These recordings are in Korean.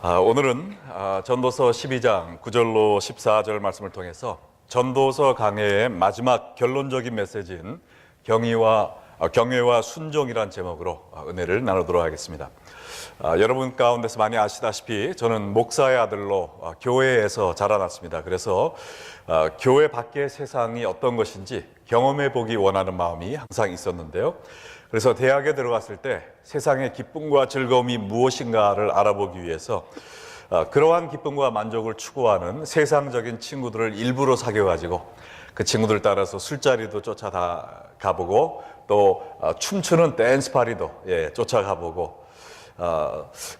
오늘은 전도서 12장 9절로 14절 말씀을 통해서 전도서 강해의 마지막 결론적인 메시지인 경외와 순종이란 제목으로 은혜를 나누도록 하겠습니다. 여러분 가운데서 많이 아시다시피 저는 목사의 아들로 교회에서 자라났습니다. 그래서 교회 밖의 세상이 어떤 것인지 경험해 보기 원하는 마음이 항상 있었는데요. 그래서 대학에 들어갔을 때 세상의 기쁨과 즐거움이 무엇인가를 알아보기 위해서 그러한 기쁨과 만족을 추구하는 세상적인 친구들을 일부러 사귀어가지고 그 친구들 따라서 술자리도 쫓아가보고 또 춤추는 댄스 파리도 쫓아가보고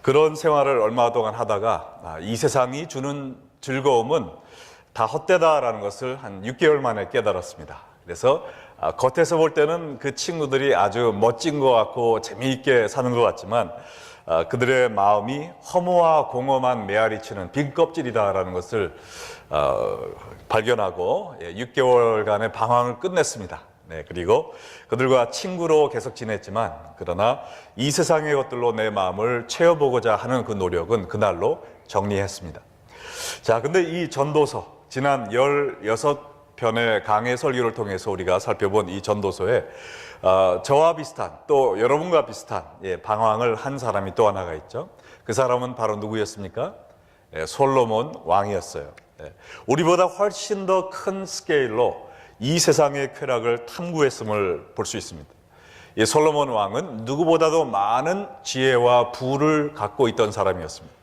그런 생활을 얼마 동안 하다가 이 세상이 주는 즐거움은 다 헛되다라는 것을 한 6개월 만에 깨달았습니다. 그래서 겉에서 볼 때는 그 친구들이 아주 멋진 것 같고 재미있게 사는 것 같지만 그들의 마음이 허무와 공허만 메아리치는 빈 껍질이다라는 것을 발견하고 6개월간의 방황을 끝냈습니다. 그리고 그들과 친구로 계속 지냈지만 그러나 이 세상의 것들로 내 마음을 채워보고자 하는 그 노력은 그날로 정리했습니다. 자, 근데 이 전도서 지난 16편의 강해 설교를 통해서 우리가 살펴본 이 전도서에 저와 비슷한 또 여러분과 비슷한 방황을 한 사람이 또 하나가 있죠. 그 사람은 바로 누구였습니까? 솔로몬 왕이었어요. 우리보다 훨씬 더 큰 스케일로 이 세상의 쾌락을 탐구했음을 볼 수 있습니다. 이 솔로몬 왕은 누구보다도 많은 지혜와 부를 갖고 있던 사람이었습니다.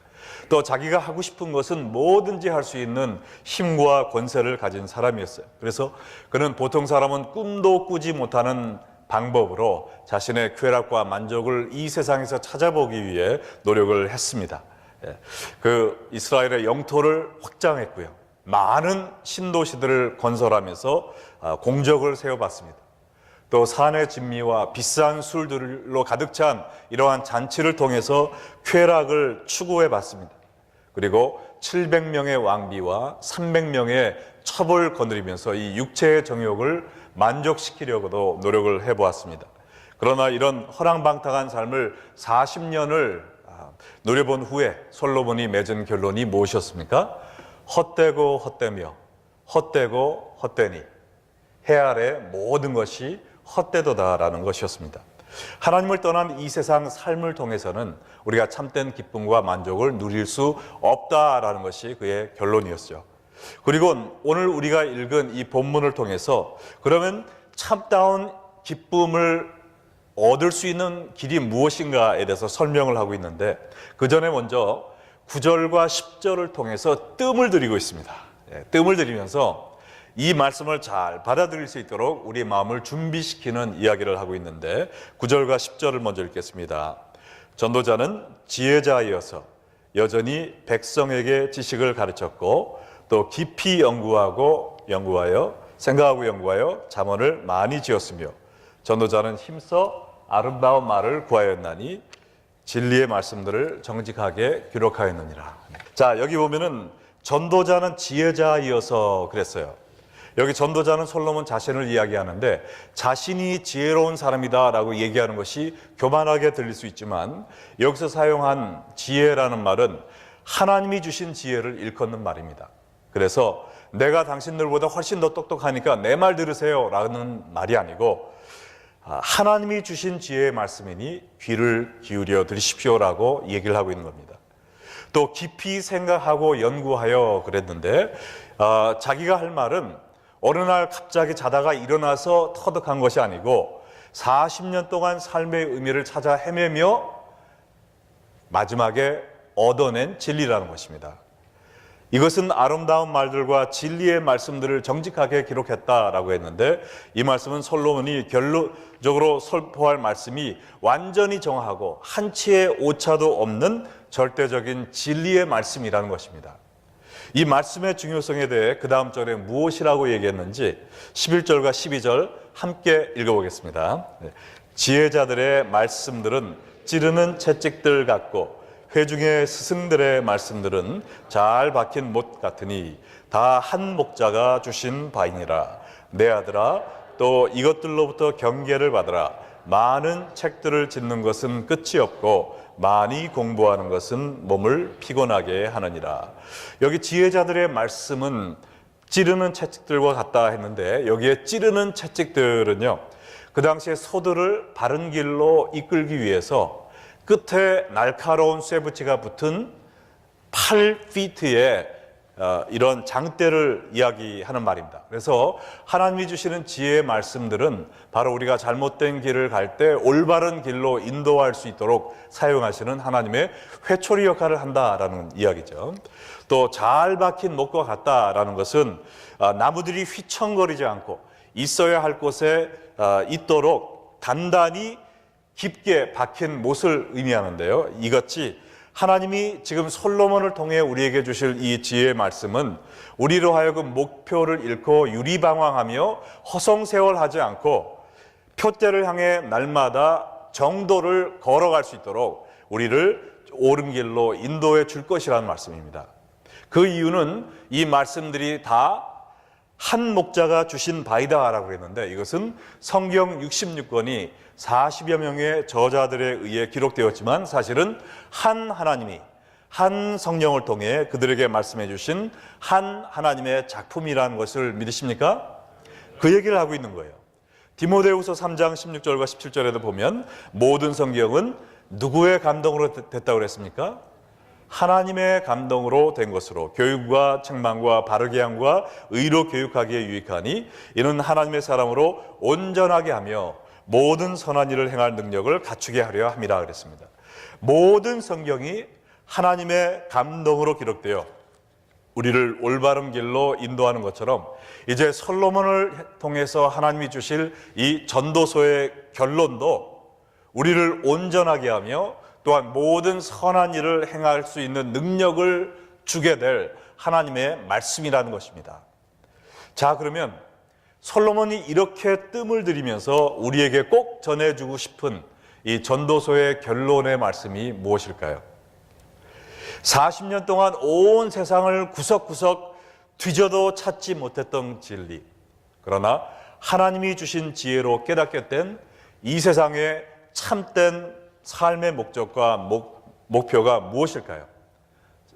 또 자기가 하고 싶은 것은 뭐든지 할 수 있는 힘과 권세를 가진 사람이었어요. 그래서 그는 보통 사람은 꿈도 꾸지 못하는 방법으로 자신의 쾌락과 만족을 이 세상에서 찾아보기 위해 노력을 했습니다. 그 이스라엘의 영토를 확장했고요. 많은 신도시들을 건설하면서 공적을 세워봤습니다. 또 산의 진미와 비싼 술들로 가득 찬 이러한 잔치를 통해서 쾌락을 추구해 봤습니다. 그리고 700명의 왕비와 300명의 첩을 거느리면서 이 육체의 정욕을 만족시키려고도 노력을 해보았습니다. 그러나 이런 허랑방탕한 삶을 40년을 누려본 후에 솔로몬이 맺은 결론이 무엇이었습니까? 헛되고 헛되며 헛되고 헛되니 해 아래 모든 것이 헛되도다라는 것이었습니다. 하나님을 떠난 이 세상 삶을 통해서는 우리가 참된 기쁨과 만족을 누릴 수 없다라는 것이 그의 결론이었죠. 그리고 오늘 우리가 읽은 이 본문을 통해서 그러면 참다운 기쁨을 얻을 수 있는 길이 무엇인가에 대해서 설명을 하고 있는데 그 전에 먼저 9절과 10절을 통해서 뜸을 들이고 있습니다. 뜸을 들이면서 이 말씀을 잘 받아들일 수 있도록 우리 마음을 준비시키는 이야기를 하고 있는데 9절과 10절을 먼저 읽겠습니다. 전도자는 지혜자이어서 여전히 백성에게 지식을 가르쳤고 또 깊이 연구하여 생각하고 연구하여 잠언을 많이 지었으며 전도자는 힘써 아름다운 말을 구하였나니 진리의 말씀들을 정직하게 기록하였느니라. 자, 여기 보면은 전도자는 지혜자이어서 그랬어요. 여기 전도자는 솔로몬 자신을 이야기하는데 자신이 지혜로운 사람이다라고 얘기하는 것이 교만하게 들릴 수 있지만 여기서 사용한 지혜라는 말은 하나님이 주신 지혜를 일컫는 말입니다. 그래서 내가 당신들보다 훨씬 더 똑똑하니까 내 말 들으세요 라는 말이 아니고 하나님이 주신 지혜의 말씀이니 귀를 기울여 들으십시오라고 얘기를 하고 있는 겁니다. 또 깊이 생각하고 연구하여 그랬는데 자기가 할 말은 어느 날 갑자기 자다가 일어나서 터득한 것이 아니고 40년 동안 삶의 의미를 찾아 헤매며 마지막에 얻어낸 진리라는 것입니다. 이것은 아름다운 말들과 진리의 말씀들을 정직하게 기록했다라고 했는데 이 말씀은 솔로몬이 결론적으로 선포할 말씀이 완전히 정하고 한치의 오차도 없는 절대적인 진리의 말씀이라는 것입니다. 이 말씀의 중요성에 대해 그 다음 절에 무엇이라고 얘기했는지 11절과 12절 함께 읽어보겠습니다. 지혜자들의 말씀들은 찌르는 채찍들 같고 회중의 스승들의 말씀들은 잘 박힌 못 같으니 다 한 목자가 주신 바이니라. 내 아들아 또 이것들로부터 경계를 받으라. 많은 책들을 짓는 것은 끝이 없고 많이 공부하는 것은 몸을 피곤하게 하느니라. 여기 지혜자들의 말씀은 찌르는 채찍들과 같다 했는데, 여기에 찌르는 채찍들은요, 그 당시에 소들을 바른 길로 이끌기 위해서 끝에 날카로운 쇠붙이가 붙은 8피트의 이런 장대를 이야기하는 말입니다. 그래서 하나님이 주시는 지혜의 말씀들은 바로 우리가 잘못된 길을 갈 때 올바른 길로 인도할 수 있도록 사용하시는 하나님의 회초리 역할을 한다라는 이야기죠. 또 잘 박힌 못과 같다라는 것은 나무들이 휘청거리지 않고 있어야 할 곳에 있도록 단단히 깊게 박힌 못을 의미하는데요. 이같이 하나님이 지금 솔로몬을 통해 우리에게 주실 이 지혜의 말씀은 우리로 하여금 목표를 잃고 유리방황하며 허송세월하지 않고 표대를 향해 날마다 정도를 걸어갈 수 있도록 우리를 옳은 길로 인도해 줄 것이라는 말씀입니다. 그 이유는 이 말씀들이 다 한 목자가 주신 바이다라고 그랬는데, 이것은 성경 66권이 40여 명의 저자들에 의해 기록되었지만 사실은 한 하나님이 한 성령을 통해 그들에게 말씀해 주신 한 하나님의 작품이라는 것을 믿으십니까? 그 얘기를 하고 있는 거예요. 디모데후서 3장 16절과 17절에도 보면 모든 성경은 누구의 감동으로 됐다고 그랬습니까? 하나님의 감동으로 된 것으로 교육과 책망과 바르게 함과 의로 교육하기에 유익하니 이는 하나님의 사람으로 온전하게 하며 모든 선한 일을 행할 능력을 갖추게 하려 함이라 그랬습니다. 모든 성경이 하나님의 감동으로 기록되어 우리를 올바른 길로 인도하는 것처럼 이제 솔로몬을 통해서 하나님이 주실 이 전도서의 결론도 우리를 온전하게 하며 또한 모든 선한 일을 행할 수 있는 능력을 주게 될 하나님의 말씀이라는 것입니다. 자, 그러면 솔로몬이 이렇게 뜸을 들이면서 우리에게 꼭 전해주고 싶은 이 전도서의 결론의 말씀이 무엇일까요? 40년 동안 온 세상을 구석구석 뒤져도 찾지 못했던 진리, 그러나 하나님이 주신 지혜로 깨닫게 된 이 세상의 참된 삶의 목적과 목표가 무엇일까요?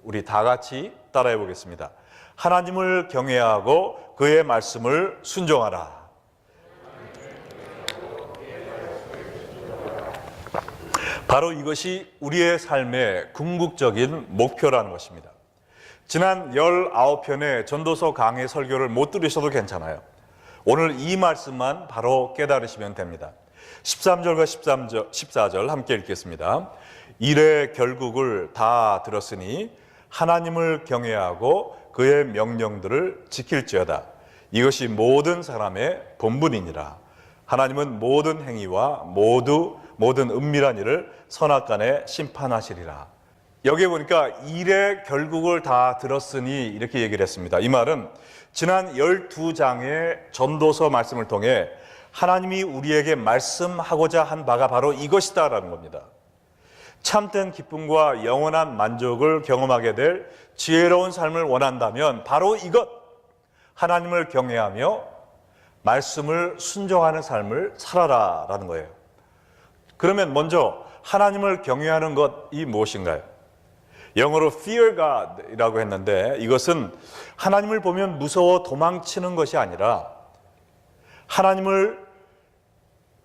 우리 다 같이 따라해 보겠습니다. 하나님을 경외하고 그의 말씀을 순종하라. 바로 이것이 우리의 삶의 궁극적인 목표라는 것입니다. 지난 19편의 전도서 강해 설교를 못 들으셔도 괜찮아요. 오늘 이 말씀만 바로 깨달으시면 됩니다. 13절과 14절 함께 읽겠습니다. 일의 결국을 다 들었으니 하나님을 경외하고 그의 명령들을 지킬지어다. 이것이 모든 사람의 본분이니라. 하나님은 모든 행위와 모든 은밀한 일을 선악간에 심판하시리라. 여기에 보니까 일의 결국을 다 들었으니 이렇게 얘기를 했습니다. 이 말은 지난 12장의 전도서 말씀을 통해 하나님이 우리에게 말씀하고자 한 바가 바로 이것이다라는 겁니다. 참된 기쁨과 영원한 만족을 경험하게 될 지혜로운 삶을 원한다면 바로 이것, 하나님을 경외하며 말씀을 순종하는 삶을 살아라라는 거예요. 그러면 먼저 하나님을 경외하는 것이 무엇인가요? 영어로 fear God이라고 했는데 이것은 하나님을 보면 무서워 도망치는 것이 아니라 하나님을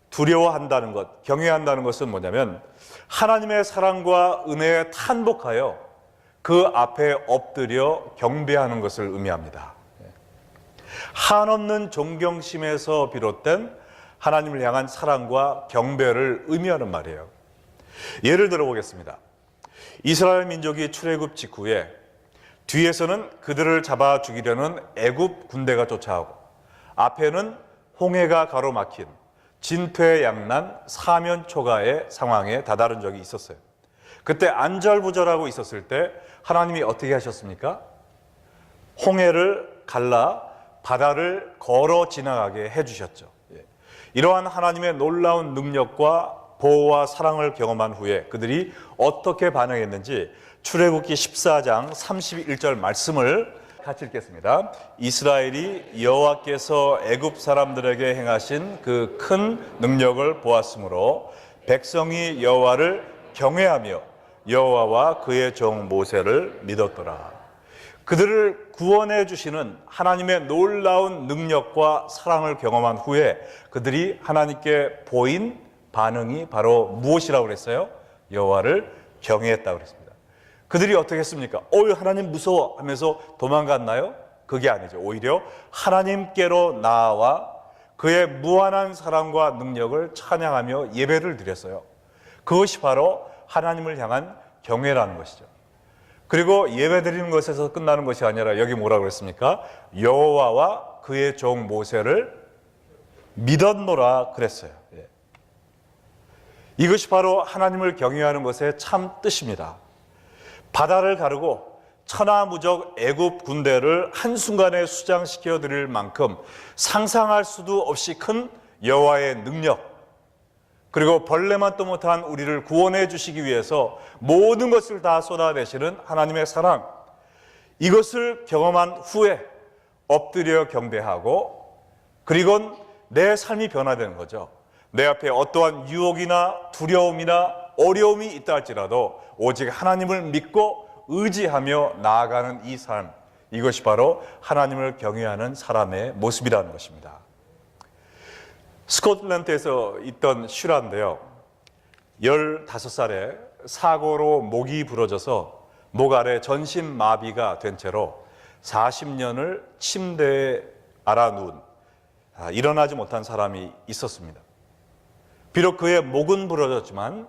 두려워한다는 것, 경외한다는 것은 뭐냐면 하나님의 사랑과 은혜에 탄복하여 그 앞에 엎드려 경배하는 것을 의미합니다. 한없는 존경심에서 비롯된 하나님을 향한 사랑과 경배를 의미하는 말이에요. 예를 들어 보겠습니다. 이스라엘 민족이 출애굽 직후에 뒤에서는 그들을 잡아 죽이려는 애굽 군대가 쫓아오고 앞에는 홍해가 가로막힌 진퇴양난 사면초가의 상황에 다다른 적이 있었어요. 그때 안절부절하고 있었을 때 하나님이 어떻게 하셨습니까? 홍해를 갈라 바다를 걸어 지나가게 해주셨죠. 이러한 하나님의 놀라운 능력과 보호와 사랑을 경험한 후에 그들이 어떻게 반응했는지 출애굽기 14장 31절 말씀을 같이 읽겠습니다. 이스라엘이 여호와께서 애굽 사람들에게 행하신 그 큰 능력을 보았으므로 백성이 여호와를 경외하며 여호와와 그의 종 모세를 믿었더라. 그들을 구원해 주시는 하나님의 놀라운 능력과 사랑을 경험한 후에 그들이 하나님께 보인 반응이 바로 무엇이라고 그랬어요? 여호와를 경외했다고 그랬습니다. 그들이 어떻게 했습니까? 하나님 무서워 하면서 도망갔나요? 그게 아니죠. 오히려 하나님께로 나아와 그의 무한한 사랑과 능력을 찬양하며 예배를 드렸어요. 그것이 바로 하나님을 향한 경외라는 것이죠. 그리고 예배 드리는 것에서 끝나는 것이 아니라 여기 뭐라고 그랬습니까? 여호와와 그의 종 모세를 믿었노라 그랬어요. 이것이 바로 하나님을 경외하는 것의 참 뜻입니다. 바다를 가르고 천하무적 애굽 군대를 한순간에 수장시켜 드릴 만큼 상상할 수도 없이 큰 여호와의 능력, 그리고 벌레만도 못한 우리를 구원해 주시기 위해서 모든 것을 다 쏟아내시는 하나님의 사랑, 이것을 경험한 후에 엎드려 경배하고, 그리고 내 삶이 변화되는 거죠. 내 앞에 어떠한 유혹이나 두려움이나 어려움이 있다 할지라도 오직 하나님을 믿고 의지하며 나아가는 이 삶, 이것이 바로 하나님을 경외하는 사람의 모습이라는 것입니다. 스코틀랜드에서 있던 슈라인데요, 15살에 사고로 목이 부러져서 목 아래 전신 마비가 된 채로 40년을 침대에 알아누운 일어나지 못한 사람이 있었습니다. 비록 그의 목은 부러졌지만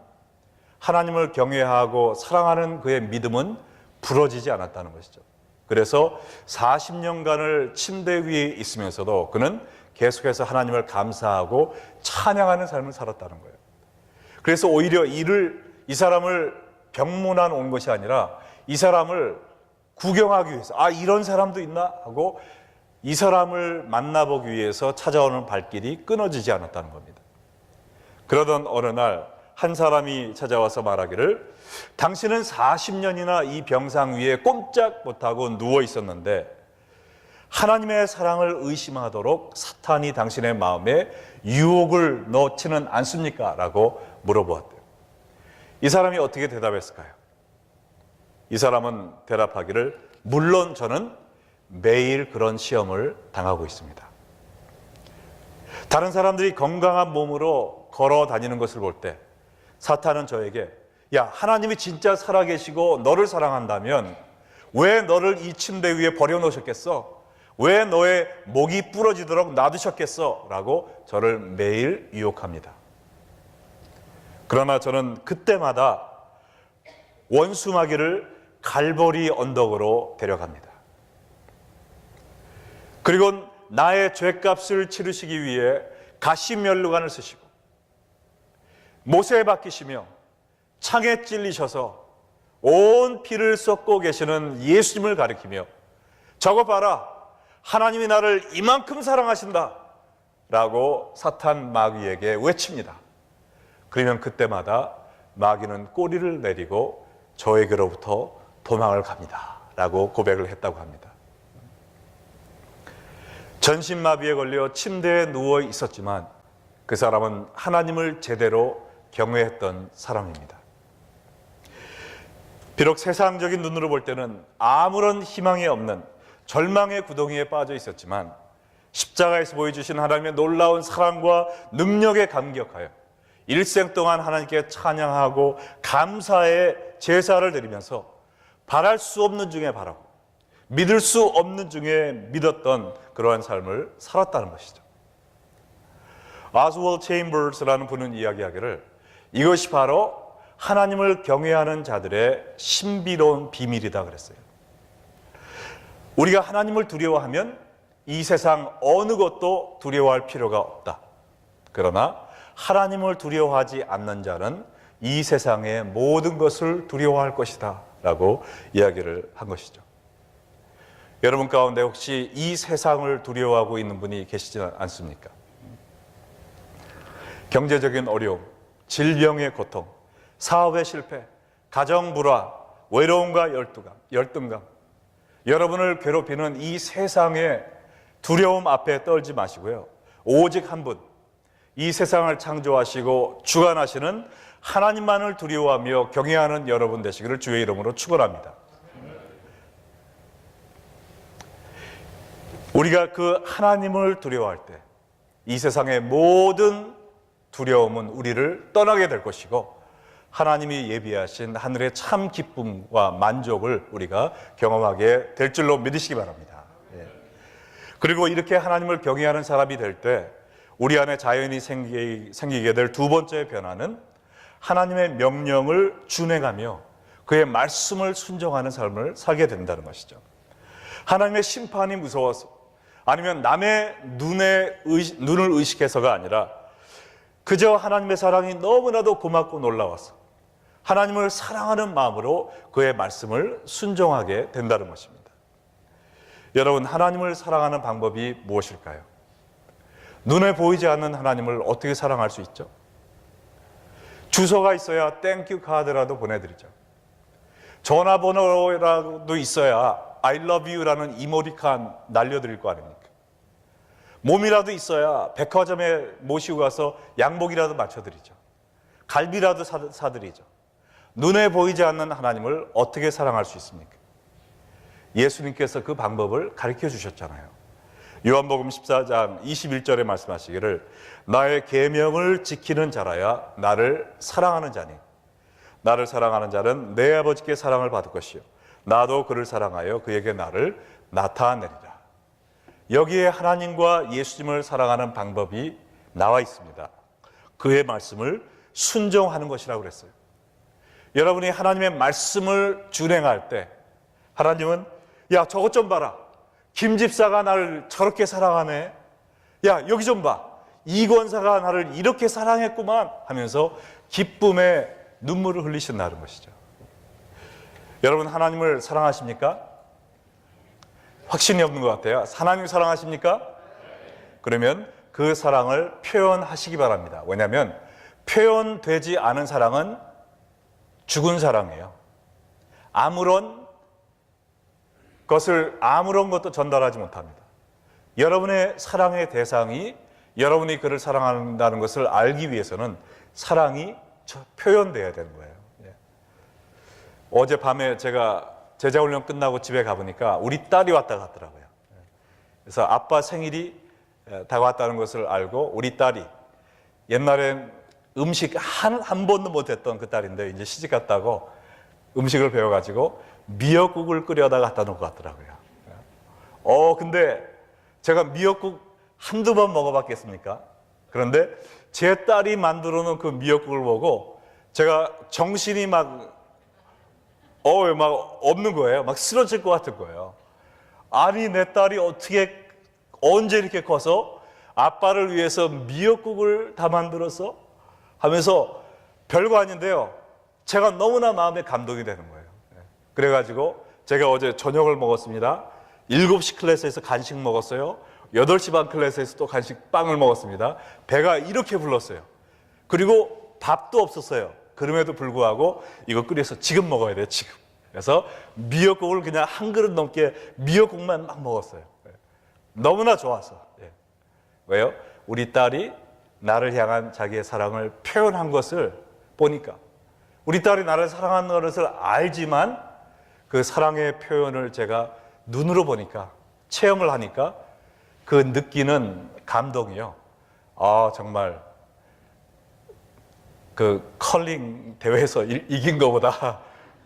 하나님을 경외하고 사랑하는 그의 믿음은 부러지지 않았다는 것이죠. 그래서 40년간을 침대 위에 있으면서도 그는 계속해서 하나님을 감사하고 찬양하는 삶을 살았다는 거예요. 그래서 오히려 이 사람을 병문안 온 것이 아니라 이 사람을 구경하기 위해서 이런 사람도 있나 하고 이 사람을 만나보기 위해서 찾아오는 발길이 끊어지지 않았다는 겁니다. 그러던 어느 날 한 사람이 찾아와서 말하기를, 당신은 40년이나 이 병상 위에 꼼짝 못하고 누워 있었는데 하나님의 사랑을 의심하도록 사탄이 당신의 마음에 유혹을 넣지는 않습니까? 라고 물어보았대요. 이 사람이 어떻게 대답했을까요? 이 사람은 대답하기를, 물론 저는 매일 그런 시험을 당하고 있습니다. 다른 사람들이 건강한 몸으로 걸어 다니는 것을 볼 때 사탄은 저에게, 하나님이 진짜 살아계시고 너를 사랑한다면 왜 너를 이 침대 위에 버려놓으셨겠어? 왜 너의 목이 부러지도록 놔두셨겠어? 라고 저를 매일 유혹합니다. 그러나 저는 그때마다 원수마귀를 갈보리 언덕으로 데려갑니다. 그리고 나의 죄값을 치르시기 위해 가시면류관을 쓰시고 못에 박히시며 창에 찔리셔서 온 피를 쏟고 계시는 예수님을 가리키며, 저거 봐라, 하나님이 나를 이만큼 사랑하신다 라고 사탄 마귀에게 외칩니다. 그러면 그때마다 마귀는 꼬리를 내리고 저에게로부터 도망을 갑니다 라고 고백을 했다고 합니다. 전신마비에 걸려 침대에 누워 있었지만 그 사람은 하나님을 제대로 경외했던 사람입니다. 비록 세상적인 눈으로 볼 때는 아무런 희망이 없는 절망의 구덩이에 빠져 있었지만 십자가에서 보여주신 하나님의 놀라운 사랑과 능력에 감격하여 일생 동안 하나님께 찬양하고 감사의 제사를 드리면서 바랄 수 없는 중에 바라고 믿을 수 없는 중에 믿었던 그러한 삶을 살았다는 것이죠. 아스월 체인버스라는 분은 이야기하기를, 이것이 바로 하나님을 경외하는 자들의 신비로운 비밀이다 그랬어요. 우리가 하나님을 두려워하면 이 세상 어느 것도 두려워할 필요가 없다. 그러나 하나님을 두려워하지 않는 자는 이 세상의 모든 것을 두려워할 것이다 라고 이야기를 한 것이죠. 여러분 가운데 혹시 이 세상을 두려워하고 있는 분이 계시지 않습니까? 경제적인 어려움, 질병의 고통, 사업의 실패, 가정 불화, 외로움과 열등감, 여러분을 괴롭히는 이 세상의 두려움 앞에 떨지 마시고요. 오직 한 분, 이 세상을 창조하시고 주관하시는 하나님만을 두려워하며 경외하는 여러분 되시기를 주의 이름으로 축원합니다. 우리가 그 하나님을 두려워할 때 이 세상의 모든 두려움은 우리를 떠나게 될 것이고 하나님이 예비하신 하늘의 참 기쁨과 만족을 우리가 경험하게 될 줄로 믿으시기 바랍니다. 그리고 이렇게 하나님을 경외하는 사람이 될 때 우리 안에 자연히 생기게 될 두 번째 변화는 하나님의 명령을 준행하며 그의 말씀을 순종하는 삶을 살게 된다는 것이죠. 하나님의 심판이 무서워서 아니면 남의 눈을 의식해서가 아니라 그저 하나님의 사랑이 너무나도 고맙고 놀라워서 하나님을 사랑하는 마음으로 그의 말씀을 순종하게 된다는 것입니다. 여러분, 하나님을 사랑하는 방법이 무엇일까요? 눈에 보이지 않는 하나님을 어떻게 사랑할 수 있죠? 주소가 있어야 땡큐 카드라도 보내드리죠. 전화번호라도 있어야 I love you라는 이모티콘 날려드릴 거 아닙니까? 몸이라도 있어야 백화점에 모시고 가서 양복이라도 맞춰드리죠. 갈비라도 사드리죠. 눈에 보이지 않는 하나님을 어떻게 사랑할 수 있습니까? 예수님께서 그 방법을 가르쳐 주셨잖아요. 요한복음 14장 21절에 말씀하시기를 나의 계명을 지키는 자라야 나를 사랑하는 자니 나를 사랑하는 자는 내 아버지께 사랑을 받을 것이요 나도 그를 사랑하여 그에게 나를 나타내리라. 여기에 하나님과 예수님을 사랑하는 방법이 나와 있습니다. 그의 말씀을 순종하는 것이라고 그랬어요. 여러분이 하나님의 말씀을 준행할 때 하나님은 야 저것 좀 봐라. 김 집사가 나를 저렇게 사랑하네. 야 여기 좀 봐. 이 권사가 나를 이렇게 사랑했구만 하면서 기쁨의 눈물을 흘리신다는 것이죠. 여러분 하나님을 사랑하십니까? 확신이 없는 것 같아요. 하나님 사랑하십니까? 그러면 그 사랑을 표현하시기 바랍니다. 왜냐하면 표현되지 않은 사랑은 죽은 사랑이에요. 아무런 것도 전달하지 못합니다. 여러분의 사랑의 대상이 여러분이 그를 사랑한다는 것을 알기 위해서는 사랑이 표현돼야 되는 거예요. 어젯밤에 제가 제자훈련 끝나고 집에 가보니까 우리 딸이 왔다 갔더라고요. 그래서 아빠 생일이 다가왔다는 것을 알고 우리 딸이 옛날엔 음식 한 번도 못했던 그 딸인데 이제 시집 갔다고 음식을 배워가지고 미역국을 끓여다 갖다 놓고 갔더라고요. 근데 제가 미역국 한두 번 먹어봤겠습니까? 그런데 제 딸이 만들어 놓은 그 미역국을 보고 제가 정신이 막 없는 거예요. 막 쓰러질 것 같은 거예요. 아니, 내 딸이 언제 이렇게 커서 아빠를 위해서 미역국을 다 만들어서 하면서 별거 아닌데요. 제가 너무나 마음에 감동이 되는 거예요. 그래가지고 제가 어제 저녁을 먹었습니다. 7시 클래스에서 간식 먹었어요. 8시 반 클래스에서 또 빵을 먹었습니다. 배가 이렇게 불렀어요. 그리고 밥도 없었어요. 그럼에도 불구하고 이거 끓여서 지금 먹어야 돼요. 지금. 그래서 미역국을 그냥 한 그릇 넘게 미역국만 막 먹었어요. 너무나 좋아서. 왜요? 우리 딸이 나를 향한 자기의 사랑을 표현한 것을 보니까 우리 딸이 나를 사랑하는 것을 알지만 그 사랑의 표현을 제가 눈으로 보니까 체험을 하니까 그 느끼는 감동이요. 정말 그 컬링 대회에서 이긴 것보다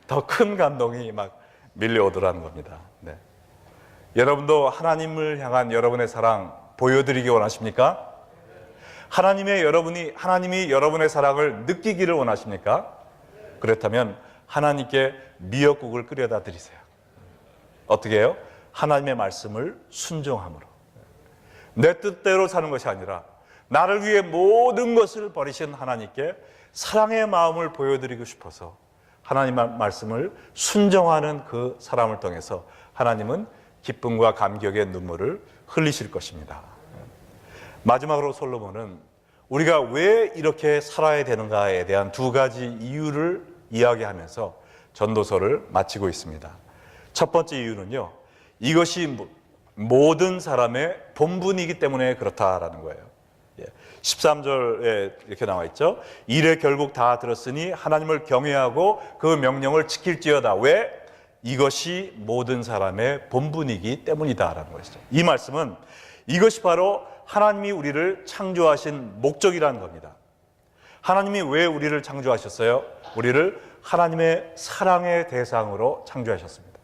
더 큰 감동이 막 밀려오더라는 겁니다. 네. 여러분도 하나님을 향한 여러분의 사랑 보여드리기 원하십니까? 하나님이 여러분의 사랑을 느끼기를 원하십니까? 그렇다면 하나님께 미역국을 끓여다 드리세요. 어떻게 해요? 하나님의 말씀을 순종함으로. 내 뜻대로 사는 것이 아니라 나를 위해 모든 것을 버리신 하나님께 사랑의 마음을 보여드리고 싶어서 하나님의 말씀을 순종하는 그 사람을 통해서 하나님은 기쁨과 감격의 눈물을 흘리실 것입니다. 마지막으로 솔로몬은 우리가 왜 이렇게 살아야 되는가에 대한 두 가지 이유를 이야기하면서 전도서를 마치고 있습니다. 첫 번째 이유는요, 이것이 모든 사람의 본분이기 때문에 그렇다라는 거예요. 13절에 이렇게 나와 있죠. 이래 결국 다 들었으니 하나님을 경외하고 그 명령을 지킬지어다. 왜? 이것이 모든 사람의 본분이기 때문이다라는 것이죠. 이 말씀은 이것이 바로 하나님이 우리를 창조하신 목적이라는 겁니다. 하나님이 왜 우리를 창조하셨어요? 우리를 하나님의 사랑의 대상으로 창조하셨습니다.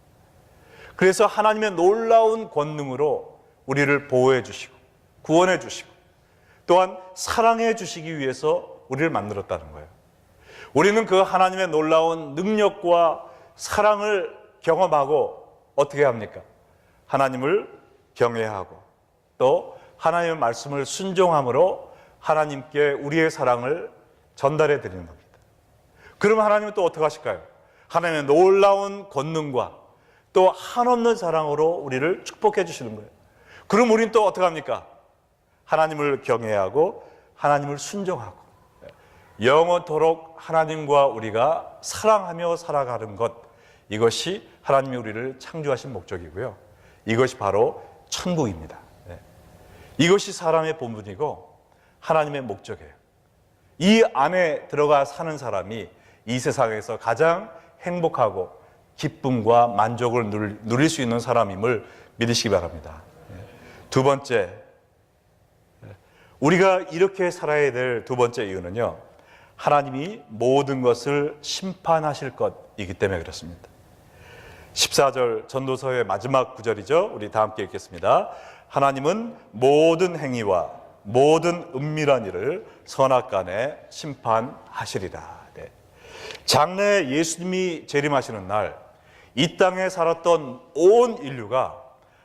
그래서 하나님의 놀라운 권능으로 우리를 보호해 주시고 구원해 주시고 또한 사랑해 주시기 위해서 우리를 만들었다는 거예요. 우리는 그 하나님의 놀라운 능력과 사랑을 경험하고 어떻게 합니까? 하나님을 경외하고 또 하나님의 말씀을 순종함으로 하나님께 우리의 사랑을 전달해 드리는 겁니다. 그러면 하나님은 또 어떻게 하실까요? 하나님의 놀라운 권능과 또 한없는 사랑으로 우리를 축복해 주시는 거예요. 그럼 우리는 또 어떻게 합니까? 하나님을 경외하고 하나님을 순종하고 영원토록 하나님과 우리가 사랑하며 살아가는 것, 이것이 하나님이 우리를 창조하신 목적이고요. 이것이 바로 천국입니다. 이것이 사람의 본분이고 하나님의 목적이에요. 이 안에 들어가 사는 사람이 이 세상에서 가장 행복하고 기쁨과 만족을 누릴 수 있는 사람임을 믿으시기 바랍니다. 두 번째, 우리가 이렇게 살아야 될 두 번째 이유는요, 하나님이 모든 것을 심판하실 것이기 때문에 그렇습니다. 14절 전도서의 마지막 구절이죠. 우리 다 함께 읽겠습니다. 하나님은 모든 행위와 모든 은밀한 일을 선악간에 심판하시리라. 네. 장래에 예수님이 재림하시는 날, 이 땅에 살았던 온 인류가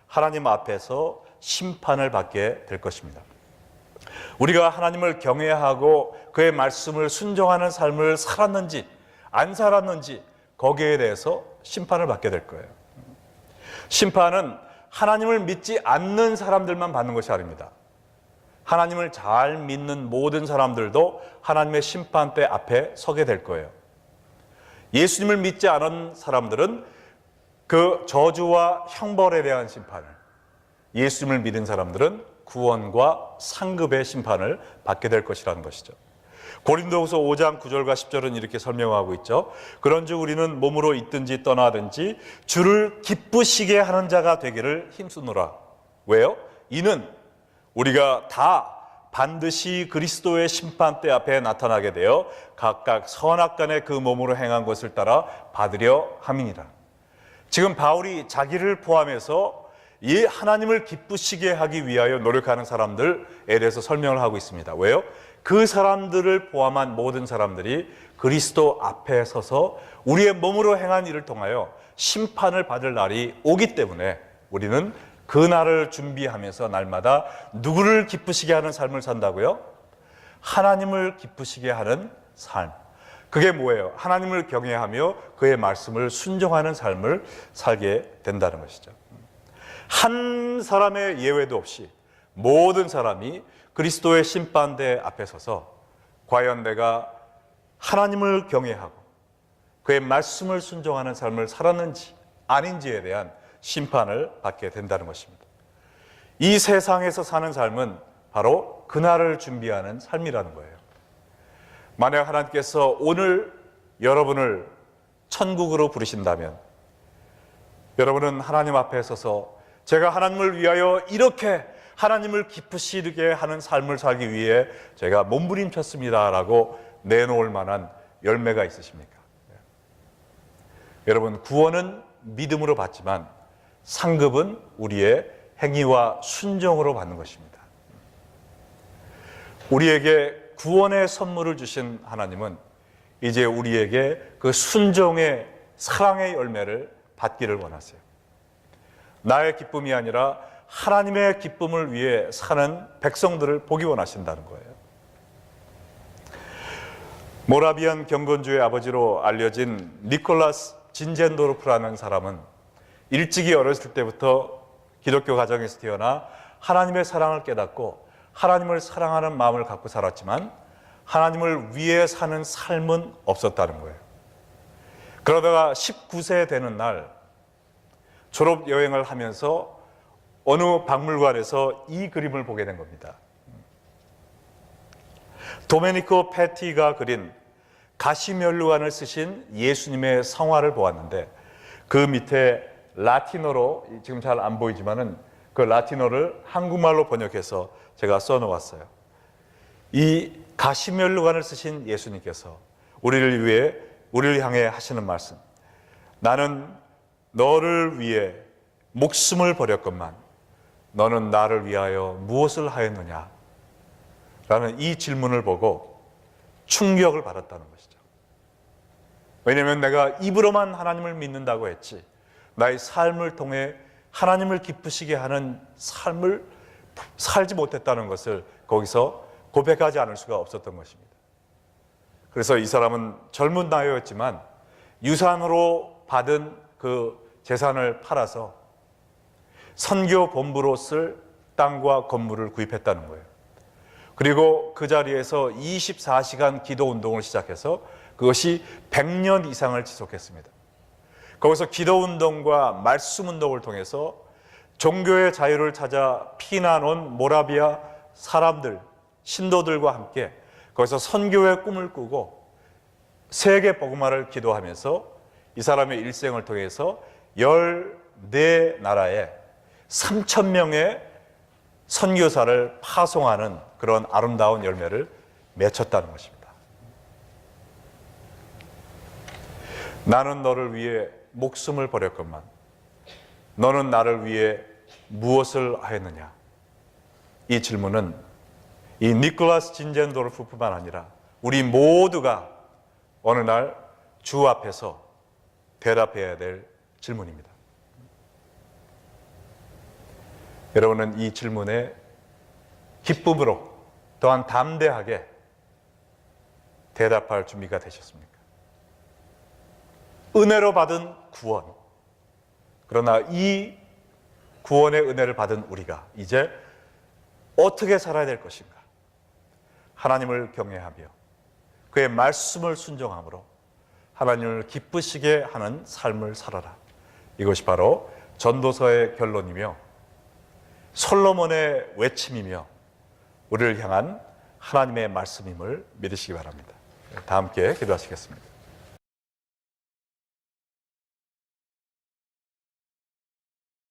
하나님 앞에서 심판을 받게 될 것입니다. 우리가 하나님을 경외하고 그의 말씀을 순종하는 삶을 살았는지 안 살았는지 거기에 대해서 심판을 받게 될 거예요. 심판은 하나님을 믿지 않는 사람들만 받는 것이 아닙니다. 하나님을 잘 믿는 모든 사람들도 하나님의 심판대 앞에 서게 될 거예요. 예수님을 믿지 않은 사람들은 그 저주와 형벌에 대한 심판을, 예수님을 믿은 사람들은 구원과 상급의 심판을 받게 될 것이라는 것이죠. 고린도후서 5장 9절과 10절은 이렇게 설명하고 있죠. 그런즉 우리는 몸으로 있든지 떠나든지 주를 기쁘시게 하는 자가 되기를 힘쓰노라. 왜요? 이는 우리가 다 반드시 그리스도의 심판대 앞에 나타나게 되어 각각 선악간에 그 몸으로 행한 것을 따라 받으려 함이니라. 지금 바울이 자기를 포함해서 이 하나님을 기쁘시게 하기 위하여 노력하는 사람들에 대해서 설명을 하고 있습니다. 왜요? 그 사람들을 포함한 모든 사람들이 그리스도 앞에 서서 우리의 몸으로 행한 일을 통하여 심판을 받을 날이 오기 때문에 우리는 그 날을 준비하면서 날마다 누구를 기쁘시게 하는 삶을 산다고요? 하나님을 기쁘시게 하는 삶. 그게 뭐예요? 하나님을 경외하며 그의 말씀을 순종하는 삶을 살게 된다는 것이죠. 한 사람의 예외도 없이 모든 사람이 그리스도의 심판대 앞에 서서 과연 내가 하나님을 경외하고 그의 말씀을 순종하는 삶을 살았는지 아닌지에 대한 심판을 받게 된다는 것입니다. 이 세상에서 사는 삶은 바로 그날을 준비하는 삶이라는 거예요. 만약 하나님께서 오늘 여러분을 천국으로 부르신다면 여러분은 하나님 앞에 서서 제가 하나님을 위하여 이렇게 하나님을 기쁘시게 하는 삶을 살기 위해 제가 몸부림쳤습니다라고 내놓을 만한 열매가 있으십니까? 여러분, 구원은 믿음으로 받지만 상급은 우리의 행위와 순종으로 받는 것입니다. 우리에게 구원의 선물을 주신 하나님은 이제 우리에게 그 순종의 사랑의 열매를 받기를 원하세요. 나의 기쁨이 아니라 하나님의 기쁨을 위해 사는 백성들을 보기 원하신다는 거예요. 모라비안 경건주의 아버지로 알려진 니콜라스 진젠도르프라는 사람은 일찍이 어렸을 때부터 기독교 가정에서 태어나 하나님의 사랑을 깨닫고 하나님을 사랑하는 마음을 갖고 살았지만 하나님을 위해 사는 삶은 없었다는 거예요. 그러다가 19세 되는 날 졸업 여행을 하면서 어느 박물관에서 이 그림을 보게 된 겁니다. 도메니코 페티가 그린 가시면류관을 쓰신 예수님의 성화를 보았는데, 그 밑에 라틴어로, 지금 잘 안 보이지만은 그 라틴어를 한국말로 번역해서 제가 써놓았어요. 이 가시면류관을 쓰신 예수님께서 우리를 향해 하시는 말씀, 나는 너를 위해 목숨을 버렸건만 너는 나를 위하여 무엇을 하였느냐? 라는 이 질문을 보고 충격을 받았다는 것이죠. 왜냐하면 내가 입으로만 하나님을 믿는다고 했지, 나의 삶을 통해 하나님을 기쁘시게 하는 삶을 살지 못했다는 것을 거기서 고백하지 않을 수가 없었던 것입니다. 그래서 이 사람은 젊은 나이였지만 유산으로 받은 그 재산을 팔아서 선교 본부로 쓸 땅과 건물을 구입했다는 거예요. 그리고 그 자리에서 24시간 기도 운동을 시작해서 그것이 100년 이상을 지속했습니다. 거기서 기도 운동과 말씀 운동을 통해서 종교의 자유를 찾아 피난온 모라비아 사람들, 신도들과 함께 거기서 선교의 꿈을 꾸고 세계 복음화를 기도하면서 이 사람의 일생을 통해서 14나라에 3,000명의 선교사를 파송하는 그런 아름다운 열매를 맺혔다는 것입니다. 나는 너를 위해 목숨을 버렸건만 너는 나를 위해 무엇을 하였느냐? 이 질문은 이 니콜라스 진젠도르프뿐만 아니라 우리 모두가 어느 날 주 앞에서 대답해야 될 질문입니다. 여러분은 이 질문에 기쁨으로 또한 담대하게 대답할 준비가 되셨습니까? 은혜로 받은 구원, 그러나 이 구원의 은혜를 받은 우리가 이제 어떻게 살아야 될 것인가? 하나님을 경외하며 그의 말씀을 순종함으로 하나님을 기쁘시게 하는 삶을 살아라. 이것이 바로 전도서의 결론이며 솔로몬의 외침이며 우리를 향한 하나님의 말씀임을 믿으시기 바랍니다. 다 함께 기도하시겠습니다.